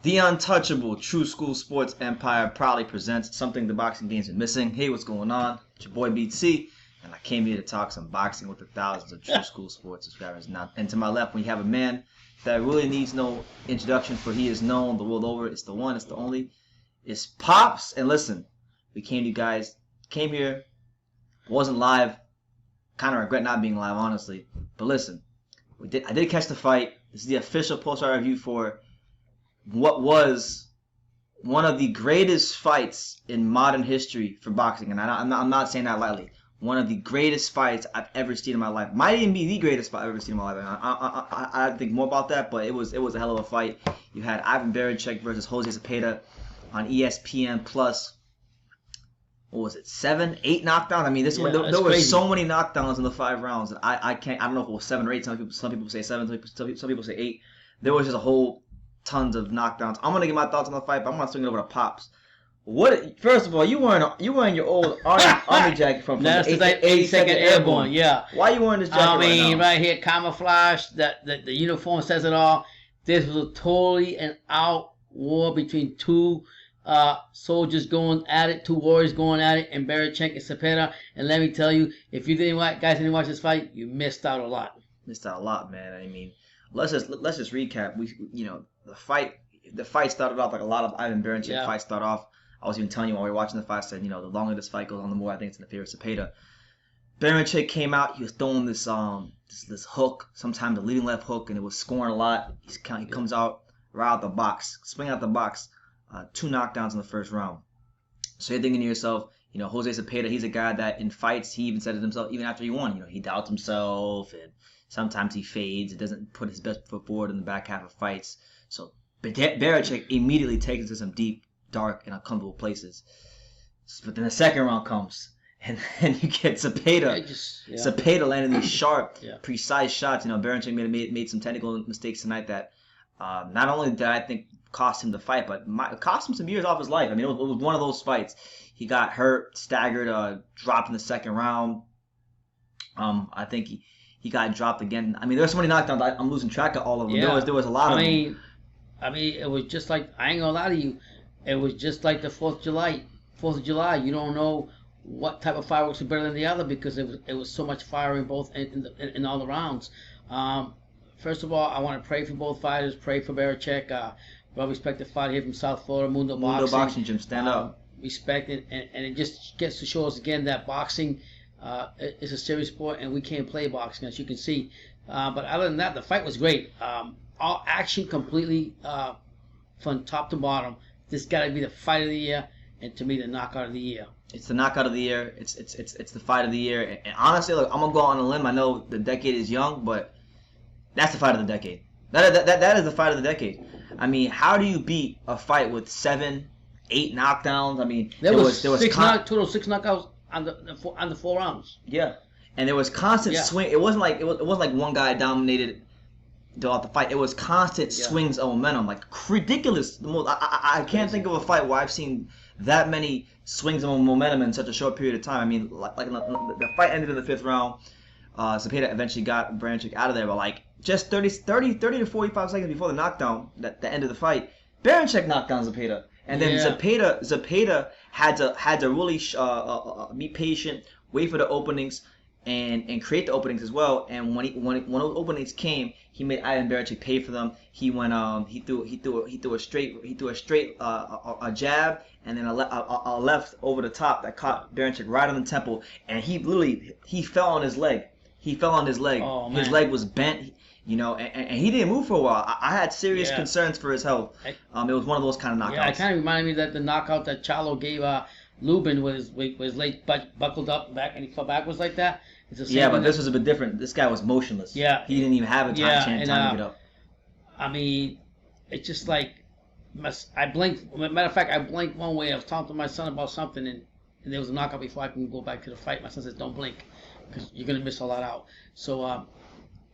The untouchable True School Sports Empire proudly presents something the boxing game's been missing. Hey, what's going on? It's your boy BT, and I came here to talk some boxing with the thousands of True School Sports subscribers. Now, and to my left, we have a man that really needs no introduction, for he is known the world over. It's the one, it's the only. It's Pops. And listen, we came to you guys, came here, wasn't live. Kind of regret not being live, honestly. But listen, I did catch the fight. This is the official post-fight review for what was one of the greatest fights in modern history for boxing, and I'm not saying that lightly. One of the greatest fights I've ever seen in my life. Might even be the greatest fight I've ever seen in my life. I think more about that, but it was a hell of a fight. You had Ivan Baranchyk versus Jose Zepeda on ESPN Plus. What was it? 7, 8 knockdowns. I mean, this one there were so many knockdowns in the 5 rounds that I don't know if it was 7 or 8. Some people say 7. Some people say 8. There was just a whole tons of knockdowns. I'm gonna get my thoughts on the fight, but I'm gonna swing it over to Pops. First of all, you wearing your old army jacket from the 82nd Airborne. Yeah. Why are you wearing this jacket? I mean, right here, camouflage. The uniform says it all. This was a totally an out war between two soldiers going at it, two warriors going at it, and Baranchyk and Zepeda. And let me tell you, if you guys didn't watch this fight, you missed out a lot. Missed out a lot, man. I mean, let's just recap. The fight started off like a lot of Ivan Baranchyk fights start off. I was even telling you while we were watching the fight, I said, the longer this fight goes on, the more I think it's in the favor of Zepeda. Baranchyk came out, he was throwing this hook, sometimes a leading left hook, and it was scoring a lot. He comes out right out the box, swing out the box, 2 knockdowns in the first round. So you're thinking to yourself, Jose Zepeda, he's a guy that in fights, he even said it himself, even after he won, he doubts himself, and sometimes he fades. It doesn't put his best foot forward in the back half of fights. So Baranchyk immediately takes it to some deep, dark, and uncomfortable places. But then the second round comes, and you get Zepeda. Zepeda landing these sharp, precise shots. Baranchyk made some technical mistakes tonight that not only did I think cost him the fight, but cost him some years off his life. I mean, it was one of those fights. He got hurt, staggered, dropped in the second round. I think he got dropped again. I mean, there were so many knockdowns. I'm losing track of all of them. Yeah. There was a lot of them. I mean, it was just like, I ain't gonna lie to you, it was just like the 4th of July. 4th of July, you don't know what type of fireworks are better than the other because it was so much fire in both in all the rounds. First of all, I want to pray for both fighters. Pray for Baranchyk. Well respected fighter here from South Florida, Mundo Boxing Gym. Stand up. Respect it, and it just gets to show us again that boxing is a serious sport, and we can't play boxing, as you can see. But other than that, the fight was great. All action completely from top to bottom. This got to be the fight of the year, and to me, the knockout of the year. It's the knockout of the year. It's the fight of the year. And honestly, look, I'm gonna go on a limb. I know the decade is young, but that's the fight of the decade. That is the fight of the decade. I mean, how do you beat a fight with 7, 8 knockdowns? I mean, there was total 6 knockouts on the 4 rounds. Yeah, and there was constant swing. It wasn't like one guy dominated throughout the fight. It was constant swings of momentum, like ridiculous. I can't think of a fight where I've seen that many swings of momentum in such a short period of time. I mean, like the fight ended in the 5th round. Zepeda eventually got Baranchyk out of there, but just 30 to 45 seconds before the knockdown, the end of the fight, Baranchyk knocked down Zepeda, and then Zepeda had to really be patient, wait for the openings, and create the openings as well. And when those openings came, he made Ivan Baranchyk pay for them. He went he threw a straight jab, and then a left over the top that caught Baranchyk right on the temple, and he fell on his leg. He fell on his leg. Oh, man. His leg was bent, and he didn't move for a while. I had serious concerns for his health. It was one of those kind of knockouts. Yeah, it kind of reminded me that the knockout that Charlo gave Lubin with his leg buckled up back, and he fell backwards like that. It's the same but this was a bit different. This guy was motionless. Yeah. He didn't even have a time to get up. I mean, it's just like, I blinked. Matter of fact, I blinked one way. I was talking to my son about something, and there was a knockout before I can go back to the fight. My son says, "Don't blink, because you're gonna miss a lot out." So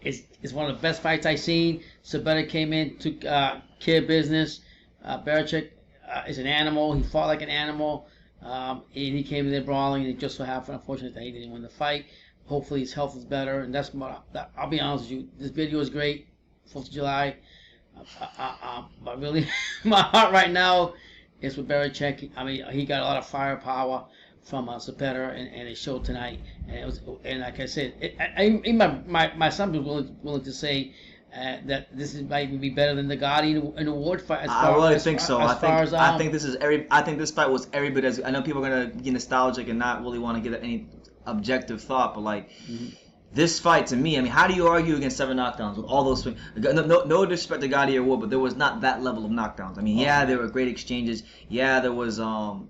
it's one of the best fights I've seen. Zepeda came in, took care of business. Baranchyk is an animal. He fought like an animal. And he came in there brawling, and it just so happened, unfortunately, that he didn't win the fight. Hopefully his health is better, and I'll be honest with you. This video is great. 4th of July. But really, my heart right now is with Baranchyk. I mean, he got a lot of firepower from Zepeda, and it showed tonight. And it was, and like I said, my son was willing to say that this might even be better than the Guardian and award fight. I really think so. I think this fight was every bit as. I know people are gonna get nostalgic and not really want to get any objective thought, but like. Mm-hmm. This fight, to me, I mean, how do you argue against 7 knockdowns with all those swings? No disrespect to Gotti or Wood, but there was not that level of knockdowns. I mean, yeah, there were great exchanges. Yeah, there was, a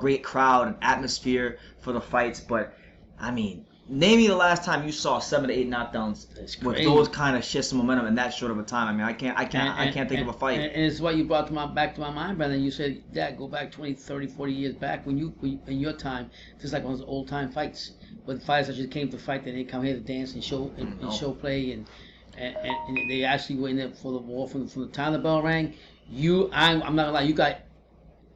great crowd and atmosphere for the fights. But, I mean, name me the last time you saw 7 to 8 knockdowns with those kind of shifts of momentum in that short of a time. I mean, I can't think of a fight. And it's what you brought back to my mind, brother. You said, Dad, go back 20, 30, 40 years back when in your time, just like one of those old time fights. But the fighters that just came to fight, then they come here to dance and show show play, and they actually went in there for the war from the time the bell rang. I'm not gonna lie, you got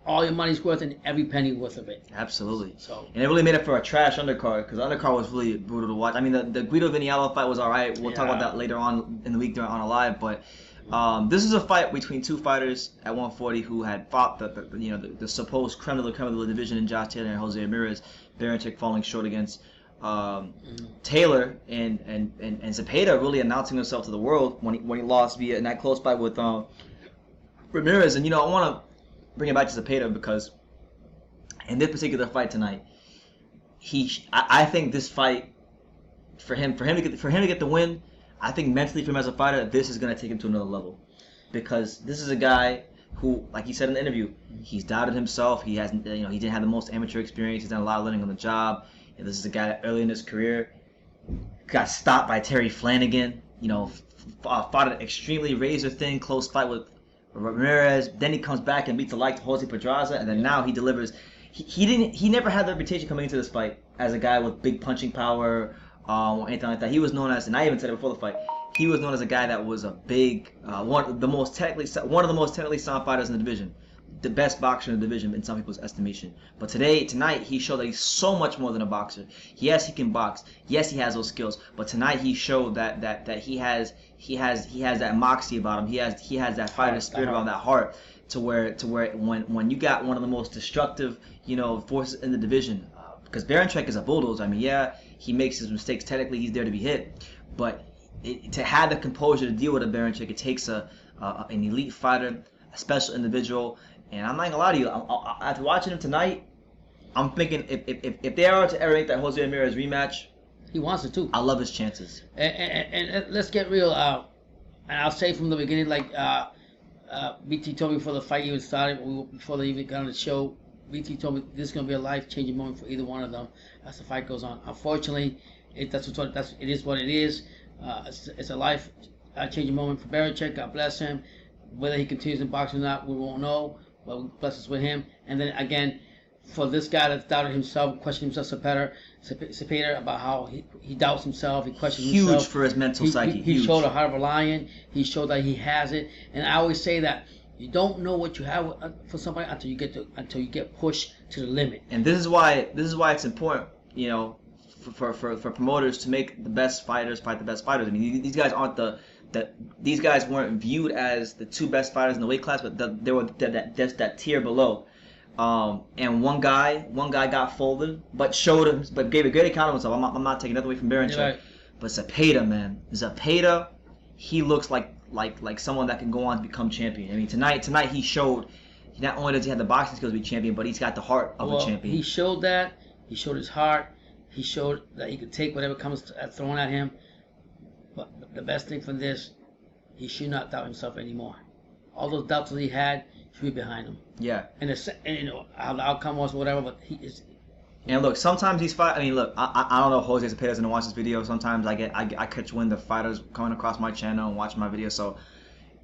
all your money's worth and every penny worth of it. Absolutely. So and it really made it for a trash undercard because the undercard was really brutal to watch. I mean, the Guido Viniello fight was all right. We'll talk about that later on in the week during on a live, but. This is a fight between two fighters at 140 who had fought the supposed creme de la division in Josh Taylor and Jose Ramirez. Baranchyk falling short against Taylor and Zepeda really announcing himself to the world when he lost via in that close fight with Ramirez. And I want to bring it back to Zepeda because in this particular fight tonight, I think this fight for him to get the win. I think mentally for him as a fighter, this is going to take him to another level because this is a guy who, like he said in the interview, he's doubted himself. He hasn't, he didn't have the most amateur experience. He's done a lot of learning on the job. And this is a guy that early in his career got stopped by Terry Flanagan. Fought an extremely razor thin close fight with Ramirez. Then he comes back and beats the likes of Jose Pedraza, and then now he delivers. He never had the reputation coming into this fight as a guy with big punching power. Or anything like that. He was known as, and I even said it before the fight, he was known as a guy that was a big, one of the most technically sound fighters in the division, the best boxer in the division in some people's estimation. But tonight, he showed that he's so much more than a boxer. Yes, he can box. Yes, he has those skills. But tonight, he showed that he has that moxie about him. He has that fighter spirit about him, that heart, to where when you got one of the most destructive forces in the division. Because Baranchyk is a bulldozer. I mean, yeah, he makes his mistakes. Technically, he's there to be hit. But to have the composure to deal with a Baranchyk, it takes an elite fighter, a special individual. And I'm not going to lie to you. After watching him tonight, I'm thinking if they are to ever make that Jose Ramirez rematch, he wants it too. I love his chances. And let's get real. And I'll say from the beginning, like BT told me before the fight even started, before they even got on the show, BT told me this is going to be a life-changing moment for either one of them as the fight goes on. Unfortunately, it is what it is. It's a life-changing moment for Baranchyk. God bless him. Whether he continues in boxing or not, we won't know. But we bless us with him. And then again, for this guy that's doubted himself, questioned himself, Zepeda, about how he doubts himself, he questions himself. Huge for his mental psyche. He showed a heart of a lion. He showed that he has it. And I always say that. You don't know what you have for somebody until you get pushed to the limit. And this is why it's important, for promoters to make the best fighters fight the best fighters. I mean, these guys aren't these guys weren't viewed as the two best fighters in the weight class, but they were that tier below. And one guy got folded, but gave a great account of himself. I'm not taking nothing away from Baranchyk, right. But Zepeda, he looks like someone that can go on to become champion. I mean, tonight he showed not only does he have the boxing skills to be champion, but he's got the heart of a champion. He showed that. He showed his heart. He showed that he could take whatever comes thrown at him. But the best thing from this, he should not doubt himself anymore. All those doubts that he had should be behind him. Yeah. And how the outcome was, whatever, but he is. And look, sometimes these fight. I mean, look, I don't know if Jose Zepeda's gonna watch this video. Sometimes I catch wind of fighters coming across my channel and watching my video. So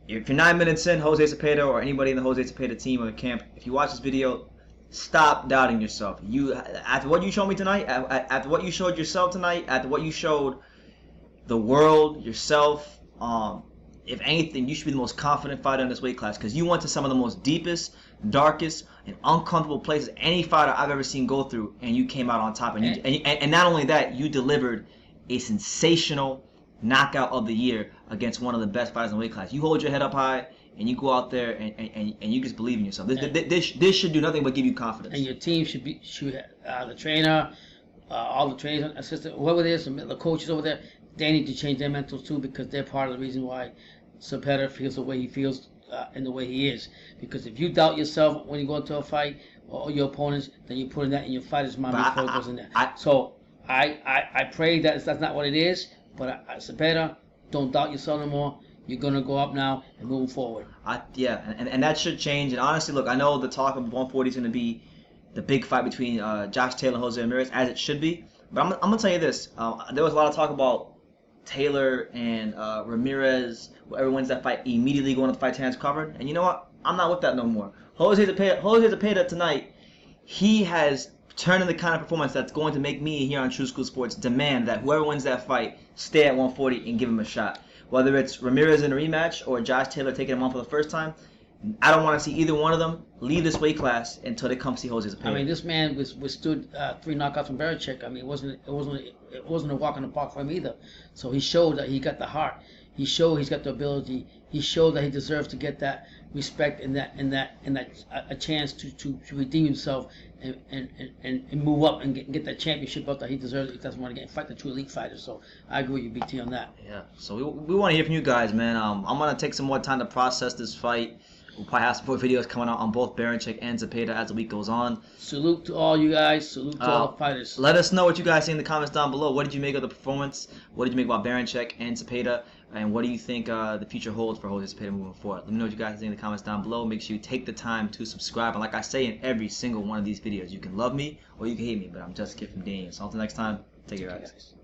if you're 9 minutes in, Jose Zepeda or anybody in the Jose Zepeda team or the camp, if you watch this video, stop doubting yourself. After what you showed me tonight, after what you showed yourself tonight, after what you showed the world, yourself, if anything, you should be the most confident fighter in this weight class because you went to some of the most deepest, darkest, and uncomfortable places any fighter I've ever seen go through, and you came out on top. And not only that, you delivered a sensational knockout of the year against one of the best fighters in the weight class. You hold your head up high and you go out there and you just believe in yourself. This should do nothing but give you confidence. And your team should the trainer, all the trainers, assistant, whoever it is, the coaches over there, they need to change their mentals too, because they're part of the reason why Zepeda feels the way he feels and the way he is. Because if you doubt yourself when you go into a fight or your opponents, then you're putting that in your fighter's mind before it goes in there. So I pray that that's not what it is. But Zepeda, don't doubt yourself no more. You're gonna go up now and move forward. And that should change. And honestly, look, I know the talk of 140 is gonna be the big fight between Josh Taylor and Jose Ramirez, as it should be. But I'm gonna tell you this: there was a lot of talk about Taylor and Ramirez. Whoever wins that fight immediately going to the fight hands covered. And you know what? I'm not with that no more. Jose Zepeda tonight, he has turned in the kind of performance that's going to make me here on True School Sports demand that whoever wins that fight stay at 140 and give him a shot. Whether it's Ramirez in a rematch or Josh Taylor taking him on for the first time, I don't want to see either one of them leave this weight class until they come see Jose Zepeda. I mean, this man withstood 3 knockouts from Baranchyk. I mean, it wasn't a walk in the park for him either. So he showed that he got the heart. He showed he's got the ability. He showed that he deserves to get that respect and a chance to redeem himself and move up and get that championship belt that he deserves. He doesn't want to fight the 2 elite fighters. So I agree with you, BT, on that. Yeah. So we want to hear from you guys, man. I'm gonna take some more time to process this fight. We'll probably have some more videos coming out on both Baranchyk and Zepeda as the week goes on. Salute to all you guys. Salute to all the fighters. Let us know what you guys think in the comments down below. What did you make of the performance? What did you make about Baranchyk and Zepeda? And what do you think the future holds for Jose Zepeda moving forward? Let me know what you guys think in the comments down below. Make sure you take the time to subscribe. And like I say in every single one of these videos, you can love me or you can hate me, but I'm just a kid from Daniel. So until next time, take care, guys.